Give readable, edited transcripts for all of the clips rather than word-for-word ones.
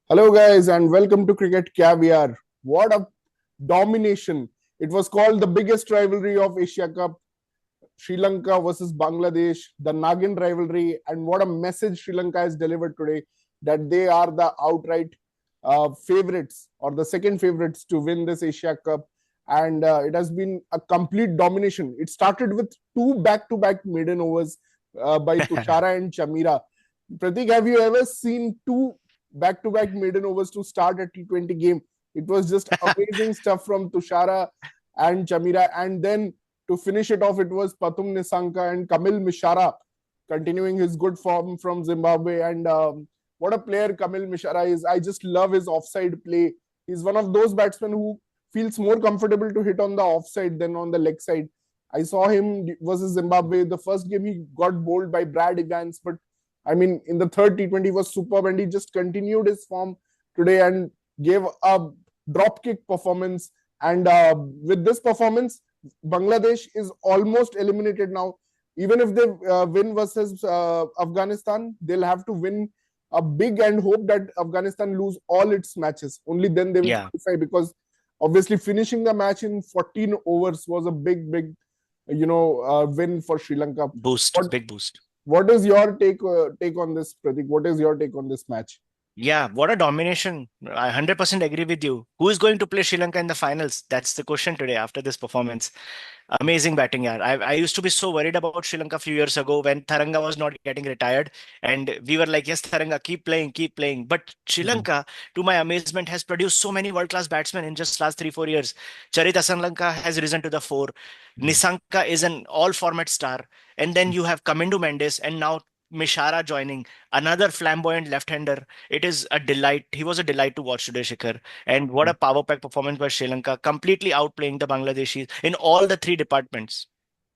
Hello, guys, and welcome to Cricket Caviar. What a domination! It was called the biggest rivalry of Asia Cup, Sri Lanka versus Bangladesh, the Nagin rivalry, and what a message Sri Lanka has delivered today that they are the outright favorites or the second favorites to win this Asia Cup. And it has been a complete domination. It started with two back-to-back maiden overs by Thushara and Chameera. Pratik, have you ever seen two back-to-back maiden overs to start a T20 game? It was just amazing stuff from Thushara and Chameera. And then to finish it off, it was Pathum Nissanka and Mishara continuing his good form from Zimbabwe. And what a player Mishara is. I just love his offside play. He's one of those batsmen who feels more comfortable to hit on the offside than on the leg side. I saw him versus Zimbabwe. The first game he got bowled by Brad Evans, but I mean, in the third T20 was superb, and he just continued his form today and gave a dropkick performance. And with this performance, Bangladesh is almost eliminated now. Even if they win versus Afghanistan, they'll have to win a big and hope that Afghanistan lose all its matches. Only then they will qualify, because obviously finishing the match in 14 overs was a big win for Sri Lanka. Big boost. What is your take on this, Pratik? What is your take on this match? Yeah, what a domination. I 100% agree with you. Who is going to play Sri Lanka in the finals? That's the question today after this performance. Amazing batting, yeah. I used to be so worried about Sri Lanka a few years ago when Tharanga was not getting retired. And we were like, yes, Tharanga, keep playing, keep playing. But Sri Lanka, to my amazement, has produced so many world-class batsmen in just last 3-4 years. Charit Asanlanka has risen to the fore. Nisanka is an all-format star. And then you have Kamindu Mendes and now Mishara joining, another flamboyant left-hander. It is a delight. He was a delight to watch today, Shikhar. And what a power pack performance by Sri Lanka, completely outplaying the Bangladeshis in all the three departments.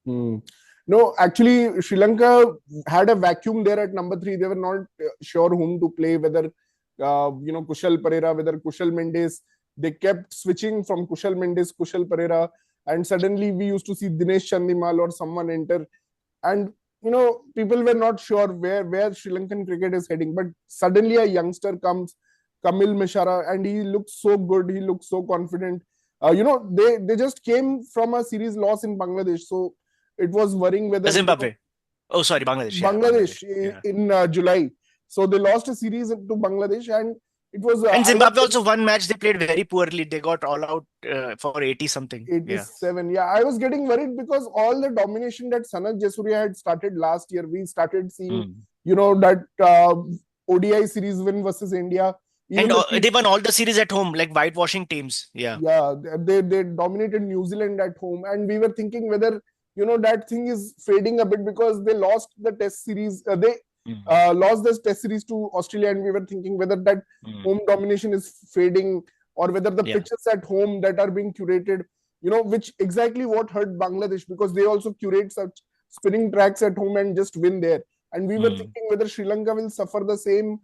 No, actually, Sri Lanka had a vacuum there at number 3. They were not sure whom to play, whether Kushal Perera, whether Kushal Mendes. They kept switching from Kushal Mendes, Kushal Perera, and suddenly we used to see Dinesh Chandimal or someone enter. And people were not sure where Sri Lankan cricket is heading. But suddenly a youngster comes, Mishara, and he looks so good. He looks so confident. They just came from a series loss in Bangladesh, so it was worrying whether Zimbabwe. Oh, sorry, Bangladesh. Bangladesh in July. So they lost a series to Bangladesh, and it was. And Zimbabwe also one match they played very poorly. They got all out for 80 something. 87. Yeah, I was getting worried because all the domination that Sanath Jasuria had started last year, we started seeing, that ODI series win versus India. And they won all the series at home, like whitewashing teams. Yeah. Yeah, they dominated New Zealand at home, and we were thinking whether that thing is fading a bit because they lost the Test series. They lost this Test series to Australia, and we were thinking whether that home domination is fading, or whether the pitches at home that are being curated, which exactly what hurt Bangladesh, because they also curate such spinning tracks at home and just win there. And we were thinking whether Sri Lanka will suffer the same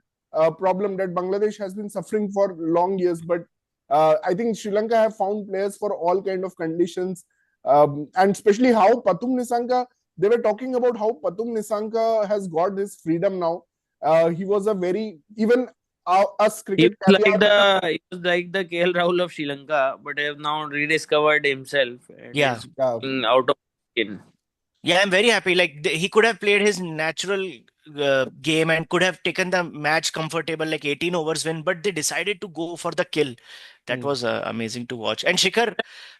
problem that Bangladesh has been suffering for long years. But I think Sri Lanka have found players for all kind of conditions, and especially how Pathum Nissanka, they were talking about how Pathum Nissanka has got his freedom now. He was a very, even us cricket. He was like the KL Rahul of Sri Lanka, but have now rediscovered himself. And out of skin. Yeah, I'm very happy. Like he could have played his natural game and could have taken the match comfortable, like 18 overs win, but they decided to go for the kill. That was amazing to watch. And Shikhar,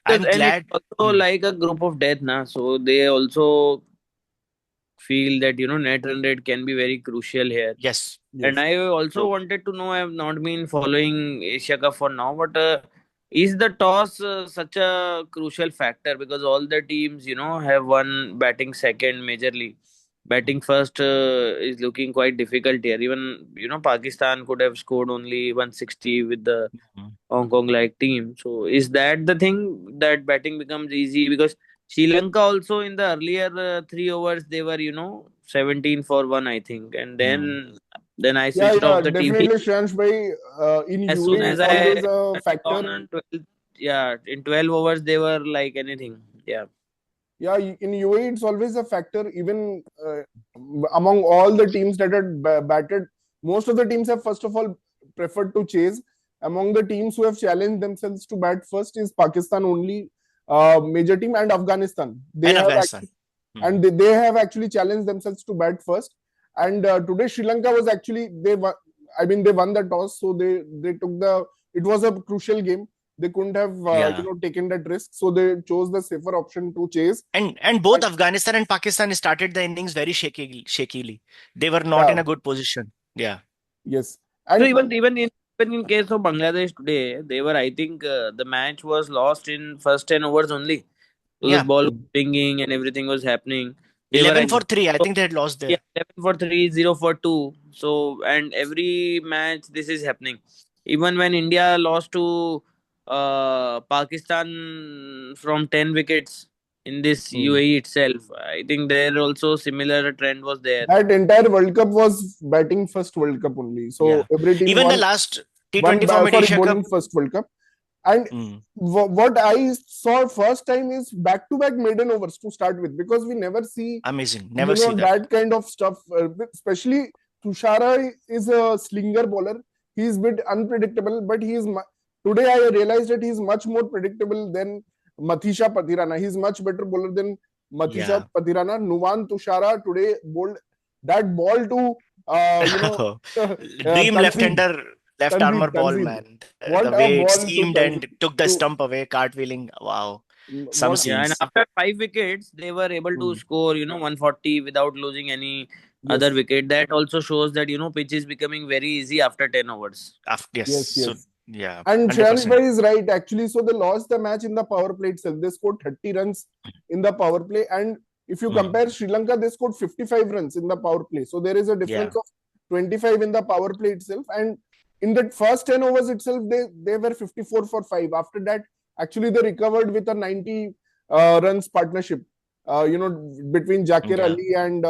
I'm glad. It's also like a group of death, na. So they also feel that net run rate can be very crucial here. Yes. And I also wanted to know, I have not been following Asia Cup for now, but is the toss such a crucial factor? Because all the teams, have one batting second majorly. Batting first is looking quite difficult here. Even, Pakistan could have scored only 160 with the Hong Kong-like team. So is that the thing, that batting becomes easy? Because Sri Lanka also in the earlier 3 overs, they were, 17 for 1, I think. And then I switched off the TV. Definitely, Shansh bhai, in as soon as I a factor. In 12 overs, they were like anything. Yeah. Yeah, in UAE, it's always a factor. Even among all the teams that had batted, most of the teams have, first of all, preferred to chase. Among the teams who have challenged themselves to bat first is Pakistan only, major team, and Afghanistan. They And have Afghanistan. and they have actually challenged themselves to bat first. And today Sri Lanka was actually they won. I mean, they won the toss, so they took the. It was a crucial game. They couldn't have taken that risk, so they chose the safer option to chase. And both Afghanistan and Pakistan started the innings very shakily. They were not in a good position. Yeah. Yes. So And even in case of Bangladesh today, they were, I think, the match was lost in first 10 overs only, because Yeah. ball was swinging and everything was happening. They were 11 for 3. I think they had lost there. yeah, 11 for 3, 0 for 2. So, and every match this is happening. Even when India lost to Pakistan from 10 wickets in this UAE itself, I think there also similar trend was there. that entire World Cup was batting first World Cup only. So Yeah. every team Even the won, last T20 format sorry, Asia Cup. bowling first World Cup. And what I saw first time is back-to-back maiden overs to start with, because we never see Amazing. Never see that kind of stuff. Especially Thushara is a slinger bowler. He's a bit unpredictable, but today I realized that he's much more predictable than Mathisha Pathirana. He's much better bowler than Mathisha Pathirana. Nuwan Thushara today bowled that ball to dream left-hander, left armor ball, man. What The a way it ball to seemed and took the stump away, cartwheeling. Wow. Some Yeah, and scenes. after 5 wickets, they were able to score, 140 without losing any other wicket. That also shows that, pitch is becoming very easy after 10 overs. Yes. So, yeah. And 100%. Shreyansh is right, actually. So they lost the match in the power play itself. They scored 30 runs in the power play. And if you compare Sri Lanka, they scored 55 runs in the power play. So there is a difference of 25 in the power play itself. And in that first 10 overs itself, they were 54 for 5. After that, actually, they recovered with a 90 runs partnership, between Zakir Ali and,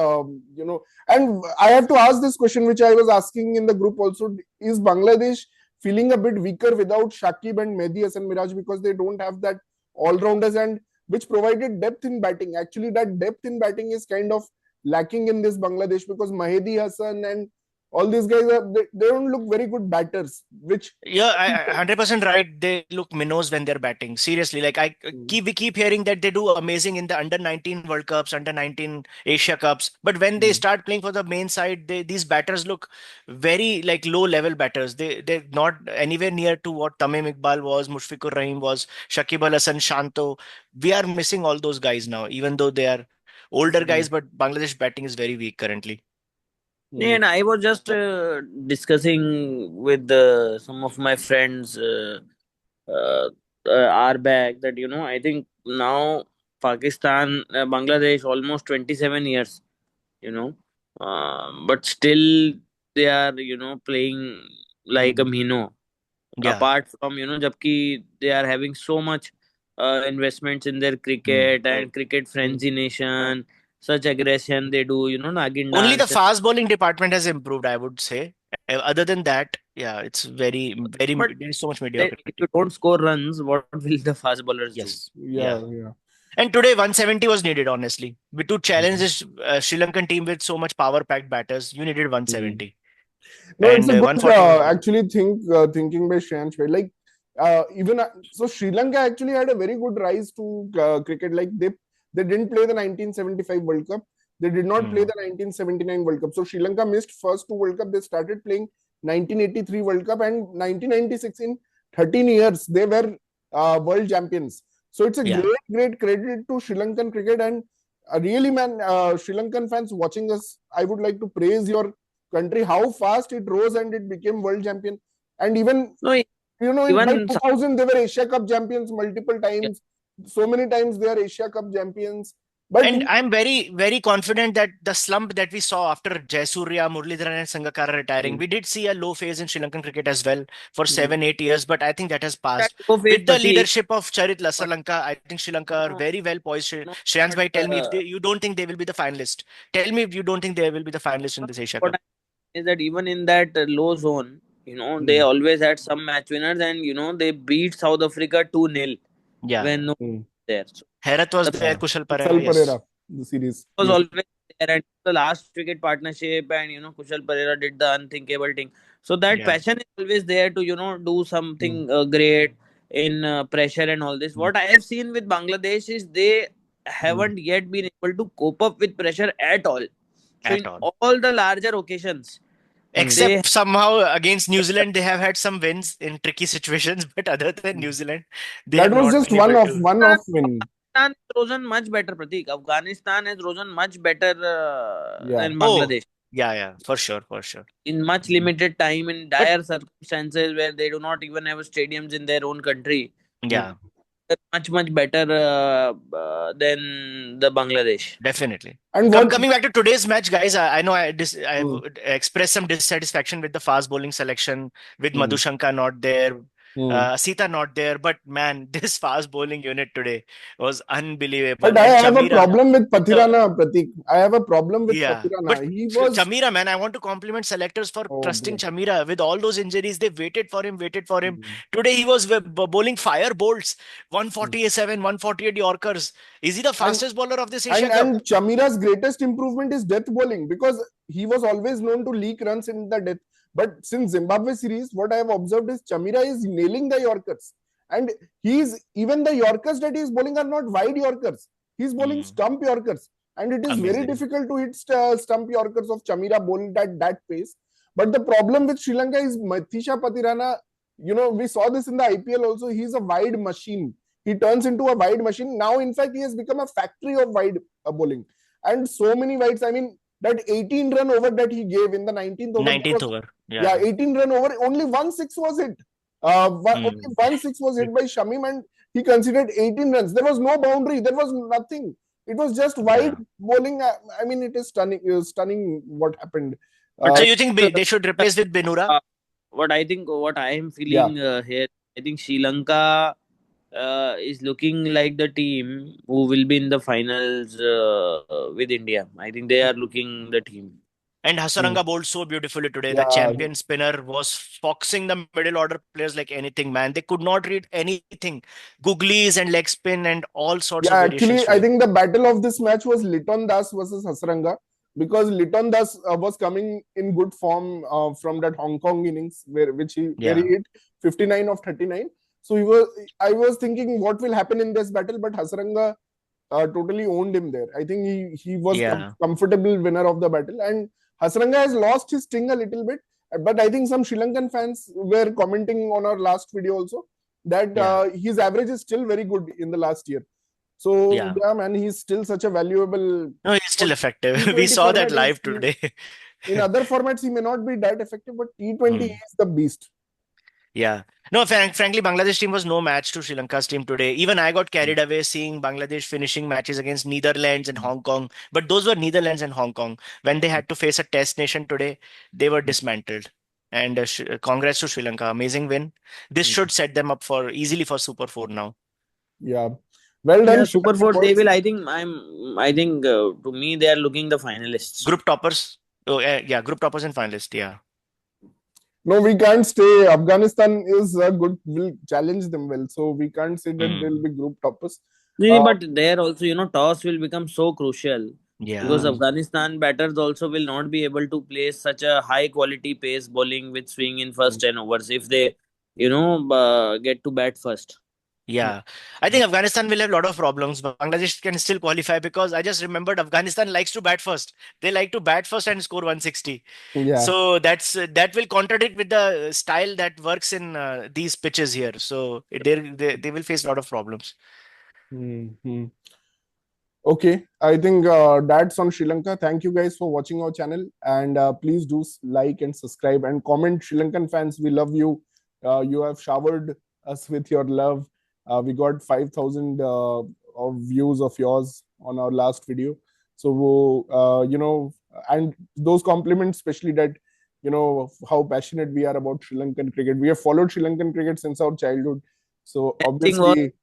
and I have to ask this question, which I was asking in the group also. Is Bangladesh feeling a bit weaker without Shakib and Mehdi Hasan Miraj, because they don't have that all-rounders, and which provided depth in batting? Actually, that depth in batting is kind of lacking in this Bangladesh, because Mehdi Hasan and all these guys they don't look very good batters. Which 100% right. They look minnows when they're batting. Seriously, like we keep hearing that they do amazing in the under 19 World Cups, under 19 Asia Cups, but when they start playing for the main side, these batters look very like low level batters. They're not anywhere near to what Tamim Iqbal was, Mushfiqur Rahim was, Shakib Al Hasan, Shanto. We are missing all those guys now, even though they are older guys. But Bangladesh batting is very weak currently. Yeah, and I was just discussing with some of my friends hour back that I think now Pakistan, Bangladesh, almost 27 years, but still they are playing like a Mino. Apart from jabki they are having so much investments in their cricket and cricket frenzy nation, such aggression they do, Nagin Only the dance. fast bowling department has improved, I would say. Other than that, yeah, it's very, very, But there is so much mediocrity. if you don't score runs, what will the fast bowlers do? Yeah. And today 170 was needed, honestly. To challenge this Sri Lankan team with so much power-packed batters, you needed 170. No, And it's a good 140 actually thinking by Shreyansh. Like even so, Sri Lanka actually had a very good rise to cricket. Like they didn't play the 1975 World Cup. They did not play the 1979 World Cup. So Sri Lanka missed first two World Cup. They started playing 1983 World Cup and 1996. In 13 years, they were world champions. So it's a great credit to Sri Lankan cricket. And really, man, Sri Lankan fans watching us, I would like to praise your country, how fast it rose and it became world champion. And even by 2000 they were Asia Cup champions multiple times. So many times they are Asia Cup champions. But and I'm very, very confident that the slump that we saw after Jayasurya, Muralidharan and Sangakkara retiring, we did see a low phase in Sri Lankan cricket as well for 7-8 years, but I think that has passed. With the leadership of Charit Lasalanka, I think Sri Lanka are very well poised. Shreyansh bhai, tell me if you don't think they will be the finalist. Tell me if you don't think they will be the finalist in this Asia Cup. Is that even in that low zone, they always had some match winners, and they beat South Africa 2-0 when no there. So Herath was there, Kushal Kushal Perera, the series was always there, and the last wicket partnership, and Kushal Pereira did the unthinkable thing. So that Yeah. passion is always there to do mm, something great in pressure and all this. mm, What I have seen with Bangladesh is they mm. haven't yet been able to cope up with pressure at all. So At in all. all the larger occasions, Mm. they Except somehow against New Zealand, they have had some wins in tricky situations. But other than New Zealand, they have That was not just been able to. one off win. Afghanistan has risen much better, Pratik. Afghanistan has risen much better Yeah. than Oh, Bangladesh yeah, yeah, for sure, for sure. in much Mm. limited time, in But dire circumstances where they do not even have stadiums in their own country. yeah, Mm. They're much better than the Bangladesh. definitely. And what? Coming back to today's match, guys, I know I've Mm, expressed some dissatisfaction with the fast bowling selection, with mm, Madhushanka not there, mm. Sita not there. But man, this fast bowling unit today was unbelievable. But I And have a Chameera problem with with the Pathirana, Pratik. I have a problem with yeah, but Pathirana. He was. Chameera, man, I want to compliment selectors for Oh, trusting bro. Chameera with all those injuries. They waited for him, waited for him. Mm, Today he was bowling fire bolts, mm. 147, 148 Yorkers. Is he the And fastest bowler of this Asia and Cup? Chamira's greatest improvement is death bowling because he was always known to leak runs in the death. But since Zimbabwe series, what I have observed is Chamira is nailing the Yorkers, and he's even the Yorkers that he is bowling are not wide Yorkers. He's bowling Hmm, stump Yorkers, and it is very amazing. difficult to hit stump Yorkers of Chamira bowled at that pace. But the problem with Sri Lanka is Mathisha Patirana. We saw this in the IPL also. He's a wide machine. He turns into a wide machine. Now, in fact, he has become a factory of wide bowling. And so many wides. I mean, that 18-run over that he gave in the 19th over, that 19th was, over. yeah, Yeah. 18-run over. Only 1 6 was hit. Only Hmm. 1 6 was hit by Shamim, and he considered 18 runs. There was no boundary. There was nothing. It was just wide Yeah. bowling. I mean, it is stunning. Stunning what happened. But So Uh, you think they should replace with Benura? uh, what I am yeah, feeling here, I think Sri Lanka is looking like the team who will be in the finals with India. I think they are looking the team. And mm, Hasaranga bowled so beautifully today. The yeah. champion spinner was foxing the middle order players like anything, man. They could not read anything. Googlies and leg spin and all sorts Yeah, of variations actually, I today. think the battle of this match was Liton Das versus Hasranga because Liton Das was coming in good form from that Hong Kong innings where he Yeah. hit 59 of 39. So he was. I was thinking what will happen in this battle, but Hasranga totally owned him there. I think he was Yeah. comfortable winner of the battle, and Hasranga has lost his sting a little bit. But I think some Sri Lankan fans were commenting on our last video also that Yeah. his average is still very good in the last year. So Yeah. yeah, man, he's still such a valuable. No, he's For still effective. We T20 saw that format live today. in other formats he may not be that effective, but T20 Hmm. is the beast. Yeah. No, frankly, Bangladesh team was no match to Sri Lanka's team today. Even I got carried away seeing Bangladesh finishing matches against Netherlands and Hong Kong. But those were Netherlands and Hong Kong. When they had to face a test nation today, they were dismantled. And congrats to Sri Lanka. Amazing win. This should set them up for easily for Super 4 now. Yeah, well done, Yeah, Sri Super Lanka Four. They boys. will. I think to me they are looking the finalists. Group toppers. Oh, yeah, group toppers and finalists. Yeah. No, we can't stay. Afghanistan is a good. Will challenge them well, so we can't say that they'll Hmm. be group toppers. See, Uh, but there also, toss will become so crucial because Yeah. mm, Afghanistan batters also will not be able to place such a high quality pace bowling with swing in first mm, 10 overs if they, get to bat first. Yeah, I think Afghanistan will have a lot of problems, but Bangladesh can still qualify because I just remembered Afghanistan likes to bat first. They like to bat first and score 160. yeah. So that will contradict with the style that works in these pitches here. So they will face a lot of problems. Mm. Okay, I think that's on Sri Lanka. Thank you guys for watching our channel, and please do like and subscribe and comment. Sri Lankan fans, we love you. You have showered us with your love. We got 5,000 of views of yours on our last video. So and those compliments, especially that how passionate we are about Sri Lankan cricket. We have followed Sri Lankan cricket since our childhood. So Thing was obviously,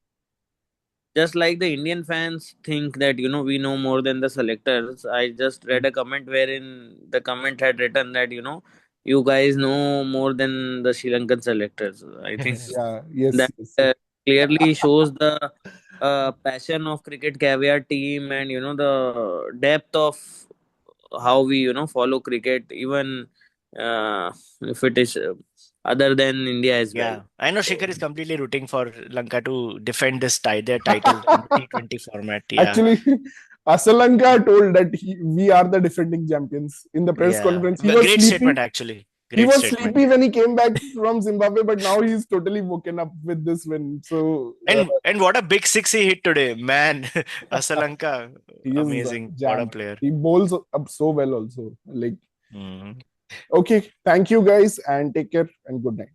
just like the Indian fans think that we know more than the selectors. I just read a comment wherein the comment had written that you guys know more than the Sri Lankan selectors. I think yeah, yes, that yes. clearly shows the passion of cricket caviar team and the depth of how we follow cricket, even if it is other than India as well. Yeah, I know Shikhar is completely rooting for Lanka to defend their title in the T20 format. Yeah, Actually, Asalanka told that we are the defending champions in the press yeah. conference. He A was great statement, sleepy. actually. He Great was statement. sleepy when he came back from Zimbabwe, but now he's totally woken up with this win. So And what a big six he hit today, man. Asalanka, he is amazing. What a jammed. player. He bowls up so well also. Like, Mhm. okay, thank you guys and take care and good night.